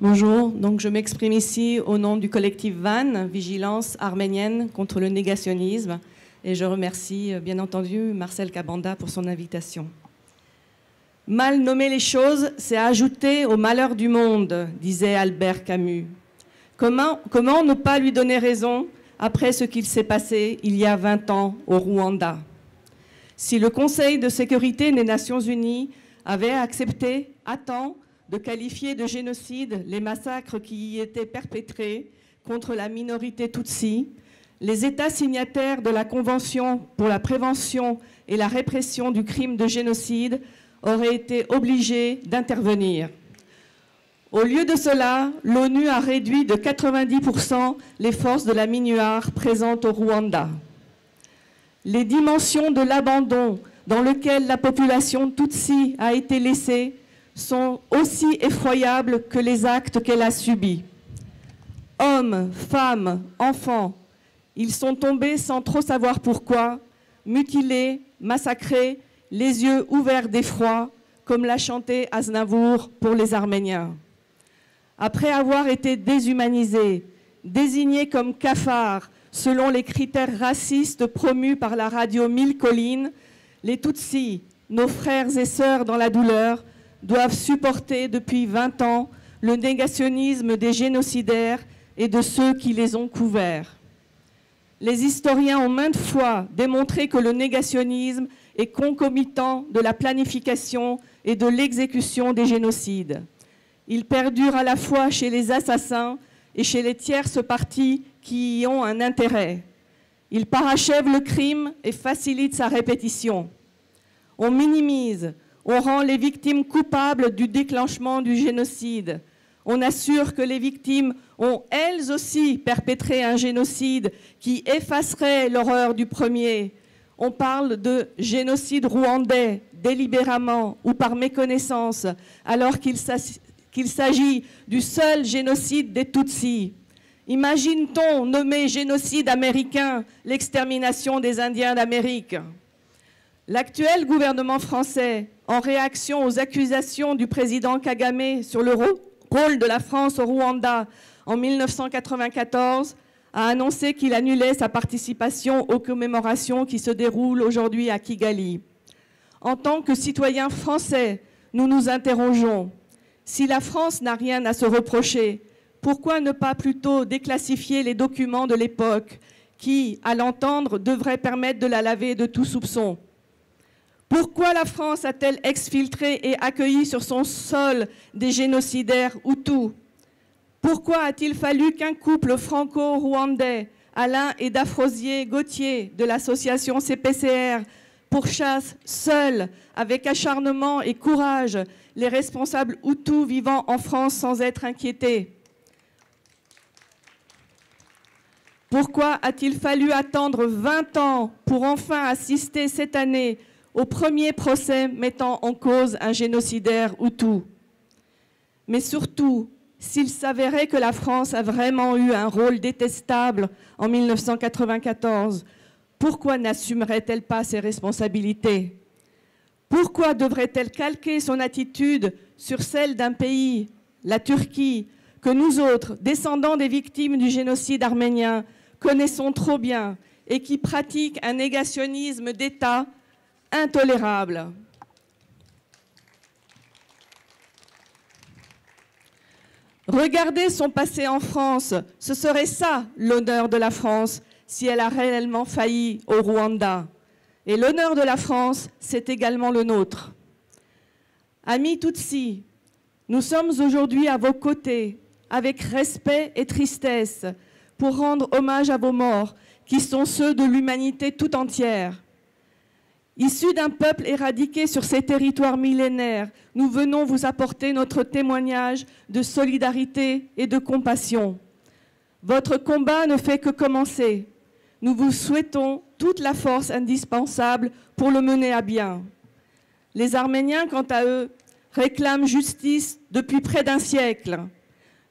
Bonjour, donc je m'exprime ici au nom du collectif VAN, Vigilance arménienne contre le négationnisme, et je remercie bien entendu Marcel Kabanda pour son invitation. Mal nommer les choses, c'est ajouter au malheur du monde, disait Albert Camus. Comment ne pas lui donner raison après ce qu'il s'est passé il y a 20 ans au Rwanda? Si le Conseil de sécurité des Nations Unies avait accepté à temps de qualifier de génocide les massacres qui y étaient perpétrés contre la minorité Tutsi, les États signataires de la Convention pour la prévention et la répression du crime de génocide auraient été obligés d'intervenir. Au lieu de cela, l'ONU a réduit de 90% les forces de la MINUAR présentes au Rwanda. Les dimensions de l'abandon dans lequel la population Tutsi a été laissée sont aussi effroyables que les actes qu'elle a subis. Hommes, femmes, enfants, ils sont tombés sans trop savoir pourquoi, mutilés, massacrés, les yeux ouverts d'effroi, comme l'a chanté Aznavour pour les Arméniens. Après avoir été déshumanisés, désignés comme cafards selon les critères racistes promus par la radio Mille Collines, les Tutsis, nos frères et sœurs dans la douleur, doivent supporter depuis 20 ans le négationnisme des génocidaires et de ceux qui les ont couverts. Les historiens ont maintes fois démontré que le négationnisme est concomitant de la planification et de l'exécution des génocides. Il perdure à la fois chez les assassins et chez les tierces parties qui y ont un intérêt. Il parachève le crime et facilite sa répétition. On minimise, on rend les victimes coupables du déclenchement du génocide. On assure que les victimes ont elles aussi perpétré un génocide qui effacerait l'horreur du premier. On parle de génocide rwandais, délibérément ou par méconnaissance, alors qu'il s'agit du seul génocide des Tutsis. Imagine-t-on nommer génocide américain l'extermination des Indiens d'Amérique? L'actuel gouvernement français, en réaction aux accusations du président Kagame sur le rôle de la France au Rwanda en 1994, a annoncé qu'il annulait sa participation aux commémorations qui se déroulent aujourd'hui à Kigali. En tant que citoyens français, nous nous interrogeons. Si la France n'a rien à se reprocher, pourquoi ne pas plutôt déclassifier les documents de l'époque qui, à l'entendre, devraient permettre de la laver de tout soupçon? Pourquoi la France a-t-elle exfiltré et accueilli sur son sol des génocidaires Hutus? Pourquoi a-t-il fallu qu'un couple franco-rwandais, Alain et Dafrosier Gauthier de l'association CPCR, pourchassent seuls, avec acharnement et courage, les responsables Hutus vivant en France sans être inquiétés? Pourquoi a-t-il fallu attendre 20 ans pour enfin assister cette année au premier procès mettant en cause un génocidaire Hutu? Mais surtout, s'il s'avérait que la France a vraiment eu un rôle détestable en 1994, pourquoi n'assumerait-elle pas ses responsabilités? Pourquoi devrait-elle calquer son attitude sur celle d'un pays, la Turquie, que nous autres, descendants des victimes du génocide arménien, connaissons trop bien et qui pratique un négationnisme d'État intolérable? Regarder son passé en France, ce serait ça l'honneur de la France si elle a réellement failli au Rwanda. Et l'honneur de la France, c'est également le nôtre. Amis Tutsis, nous sommes aujourd'hui à vos côtés, avec respect et tristesse, pour rendre hommage à vos morts, qui sont ceux de l'humanité tout entière. Issus d'un peuple éradiqué sur ces territoires millénaires, nous venons vous apporter notre témoignage de solidarité et de compassion. Votre combat ne fait que commencer. Nous vous souhaitons toute la force indispensable pour le mener à bien. Les Arméniens, quant à eux, réclament justice depuis près d'un siècle.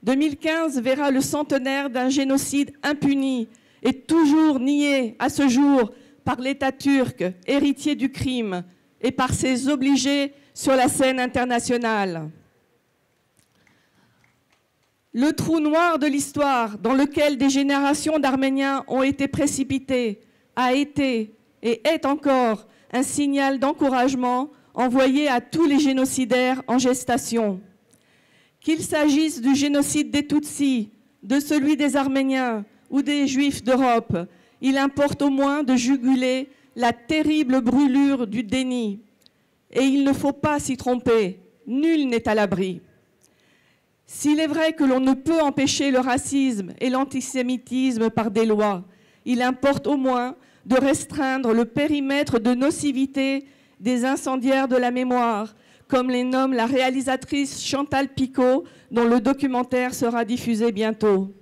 2015 verra le centenaire d'un génocide impuni et toujours nié à ce jour par l'État turc, héritier du crime, et par ses obligés sur la scène internationale. Le trou noir de l'histoire dans lequel des générations d'Arméniens ont été précipités a été et est encore un signal d'encouragement envoyé à tous les génocidaires en gestation. Qu'il s'agisse du génocide des Tutsis, de celui des Arméniens ou des Juifs d'Europe, il importe au moins de juguler la terrible brûlure du déni. Et il ne faut pas s'y tromper, nul n'est à l'abri. S'il est vrai que l'on ne peut empêcher le racisme et l'antisémitisme par des lois, il importe au moins de restreindre le périmètre de nocivité des incendiaires de la mémoire, comme les nomme la réalisatrice Chantal Picot, dont le documentaire sera diffusé bientôt.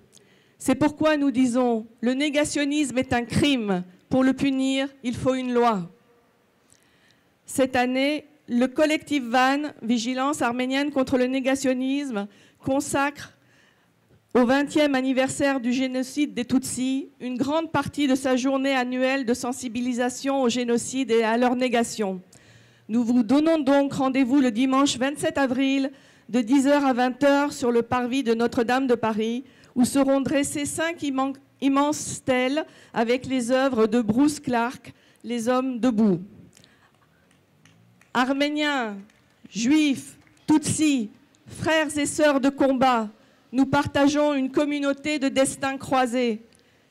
C'est pourquoi nous disons, le négationnisme est un crime. Pour le punir, il faut une loi. Cette année, le collectif VAN, Vigilance arménienne contre le négationnisme, consacre au 20e anniversaire du génocide des Tutsis une grande partie de sa journée annuelle de sensibilisation au génocide et à leur négation. Nous vous donnons donc rendez-vous le dimanche 27 avril de 10h à 20h sur le parvis de Notre-Dame de Paris, où seront dressées 5 immenses stèles avec les œuvres de Bruce Clark, Les Hommes debout. Arméniens, Juifs, Tutsis, frères et sœurs de combat, nous partageons une communauté de destins croisés.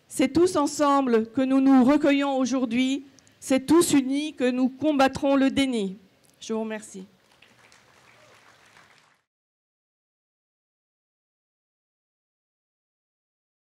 C'est tous ensemble que nous nous recueillons aujourd'hui, c'est tous unis que nous combattrons le déni. Je vous remercie.